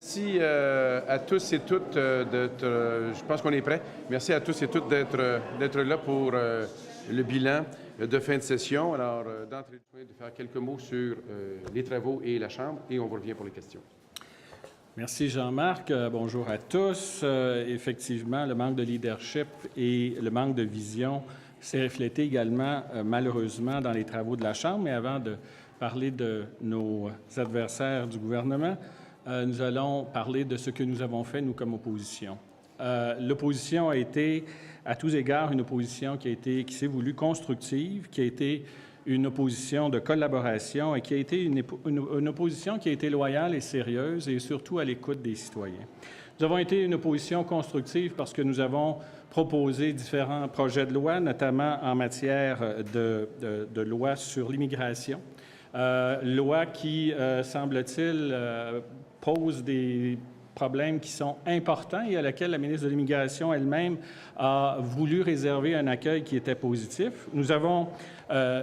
Merci à tous et toutes d'être. Je pense qu'on est prêt. Merci à tous et toutes d'être là pour le bilan de fin de session. Alors, d'entrée de jeu, de faire quelques mots sur les travaux et la Chambre, et on vous revient pour les questions. Merci Jean-Marc. Bonjour à tous. Effectivement, le manque de leadership et le manque de vision s'est reflété également, malheureusement, dans les travaux de la Chambre. Mais avant de parler de nos adversaires du gouvernement, nous allons parler de ce que nous avons fait, nous, comme opposition. L'opposition a été, à tous égards, une opposition qui s'est voulue constructive, qui a été une opposition de collaboration et qui a été une opposition qui a été loyale et sérieuse et surtout à l'écoute des citoyens. Nous avons été une opposition constructive parce que nous avons proposé différents projets de loi, notamment en matière de loi sur l'immigration, loi qui, semble-t-il, pose des problèmes qui sont importants et à laquelle la ministre de l'Immigration elle-même a voulu réserver un accueil qui était positif. Nous avons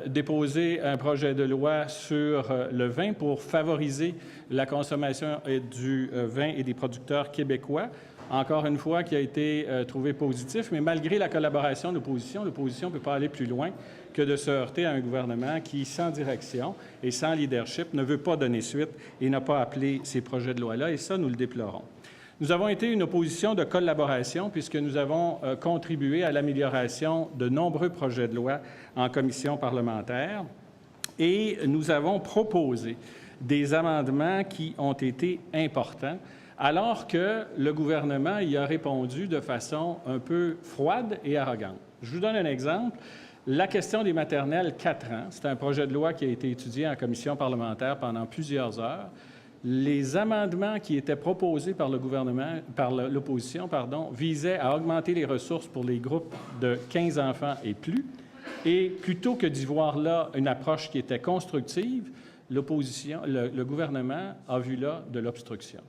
déposé un projet de loi sur le vin pour favoriser la consommation du vin et des producteurs québécois. Encore une fois, qui a été trouvé positif, mais malgré la collaboration de l'opposition ne peut pas aller plus loin que de se heurter à un gouvernement qui, sans direction et sans leadership, ne veut pas donner suite et n'a pas appelé ces projets de loi-là, et ça, nous le déplorons. Nous avons été une opposition de collaboration puisque nous avons contribué à l'amélioration de nombreux projets de loi en commission parlementaire et nous avons proposé des amendements qui ont été importants, alors que le gouvernement y a répondu de façon un peu froide et arrogante. Je vous donne un exemple. La question des maternelles 4 ans, c'est un projet de loi qui a été étudié en commission parlementaire pendant plusieurs heures. Les amendements qui étaient proposés par le gouvernement, par l'opposition, visaient à augmenter les ressources pour les groupes de 15 enfants et plus. Et plutôt que d'y voir là une approche qui était constructive, le gouvernement a vu là de l'obstruction.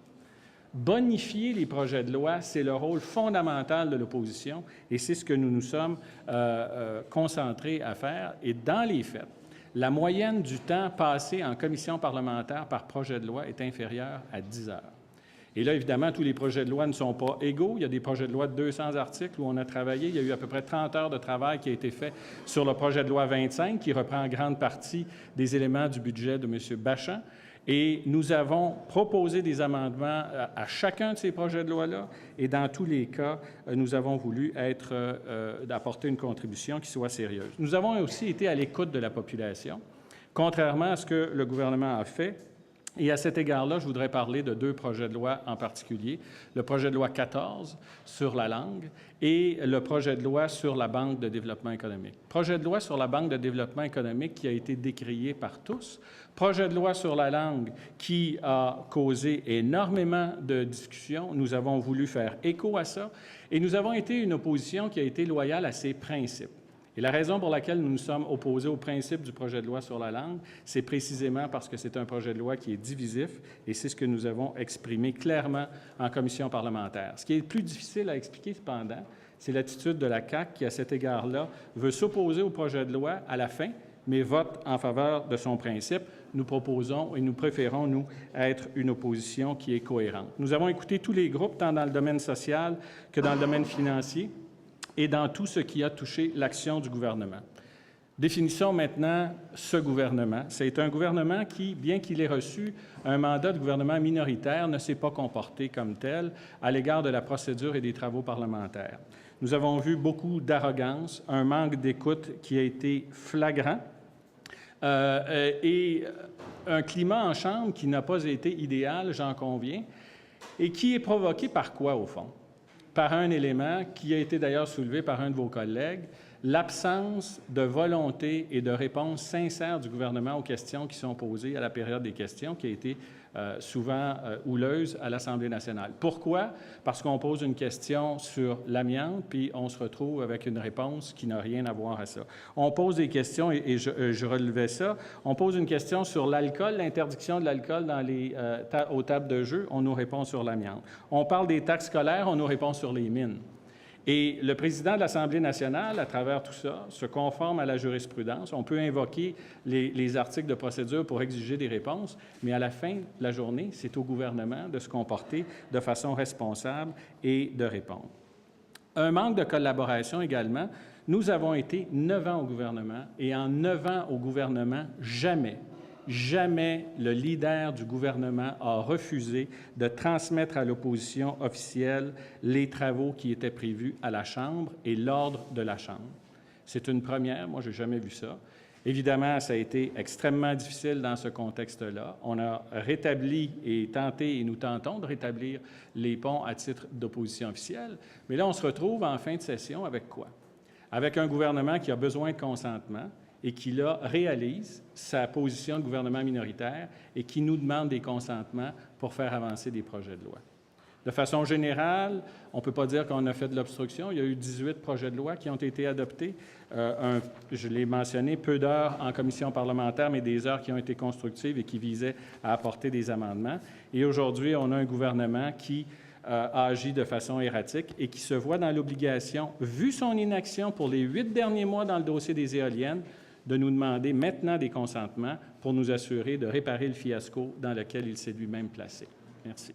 Bonifier les projets de loi, c'est le rôle fondamental de l'opposition et c'est ce que nous nous sommes concentrés à faire. Et dans les faits, la moyenne du temps passé en commission parlementaire par projet de loi est inférieure à 10 heures. Et là, évidemment, tous les projets de loi ne sont pas égaux. Il y a des projets de loi de 200 articles où on a travaillé. Il y a eu à peu près 30 heures de travail qui a été fait sur le projet de loi 25, qui reprend en grande partie des éléments du budget de M. Bachand. Et nous avons proposé des amendements à chacun de ces projets de loi-là. Et dans tous les cas, nous avons voulu d'apporter une contribution qui soit sérieuse. Nous avons aussi été à l'écoute de la population, contrairement à ce que le gouvernement a fait. Et à cet égard-là, je voudrais parler de 2 projets de loi en particulier. Le projet de loi 14 sur la langue et le projet de loi sur la Banque de développement économique. Projet de loi sur la Banque de développement économique qui a été décrié par tous. Projet de loi sur la langue qui a causé énormément de discussions. Nous avons voulu faire écho à ça et nous avons été une opposition qui a été loyale à ses principes. Et la raison pour laquelle nous nous sommes opposés au principe du projet de loi sur la langue, c'est précisément parce que c'est un projet de loi qui est divisif et c'est ce que nous avons exprimé clairement en commission parlementaire. Ce qui est plus difficile à expliquer, cependant, c'est l'attitude de la CAQ qui, à cet égard-là, veut s'opposer au projet de loi à la fin, mais vote en faveur de son principe. Nous proposons et nous préférons, nous, être une opposition qui est cohérente. Nous avons écouté tous les groupes, tant dans le domaine social que dans le domaine financier, et dans tout ce qui a touché l'action du gouvernement. Définissons maintenant ce gouvernement. C'est un gouvernement qui, bien qu'il ait reçu un mandat de gouvernement minoritaire, ne s'est pas comporté comme tel à l'égard de la procédure et des travaux parlementaires. Nous avons vu beaucoup d'arrogance, un manque d'écoute qui a été flagrant et un climat en Chambre qui n'a pas été idéal, j'en conviens, et qui est provoqué par quoi, au fond? Par un élément qui a été d'ailleurs soulevé par un de vos collègues, l'absence de volonté et de réponse sincère du gouvernement aux questions qui sont posées à la période des questions, qui a été souvent houleuse à l'Assemblée nationale. Pourquoi? Parce qu'on pose une question sur l'amiante, puis on se retrouve avec une réponse qui n'a rien à voir à ça. On pose des questions, et je relevais ça, on pose une question sur l'alcool, l'interdiction de l'alcool aux tables de jeu, on nous répond sur l'amiante. On parle des taxes scolaires, on nous répond sur les mines. Et le président de l'Assemblée nationale, à travers tout ça, se conforme à la jurisprudence. On peut invoquer les articles de procédure pour exiger des réponses, mais à la fin de la journée, c'est au gouvernement de se comporter de façon responsable et de répondre. Un manque de collaboration également. Nous avons été 9 ans au gouvernement et en 9 ans au gouvernement, jamais le leader du gouvernement a refusé de transmettre à l'opposition officielle les travaux qui étaient prévus à la Chambre et l'ordre de la Chambre. C'est une première, moi je n'ai jamais vu ça. Évidemment, ça a été extrêmement difficile dans ce contexte-là. On a rétabli et tenté, et nous tentons de rétablir les ponts à titre d'opposition officielle, mais là on se retrouve en fin de session avec quoi? Avec un gouvernement qui a besoin de consentement, et qui, là, réalise sa position de gouvernement minoritaire et qui nous demande des consentements pour faire avancer des projets de loi. De façon générale, on ne peut pas dire qu'on a fait de l'obstruction. Il y a eu 18 projets de loi qui ont été adoptés. Je l'ai mentionné, peu d'heures en commission parlementaire, mais des heures qui ont été constructives et qui visaient à apporter des amendements. Et aujourd'hui, on a un gouvernement qui a agi de façon erratique et qui se voit dans l'obligation, vu son inaction pour les 8 derniers mois dans le dossier des éoliennes, de nous demander maintenant des consentements pour nous assurer de réparer le fiasco dans lequel il s'est lui-même placé. Merci.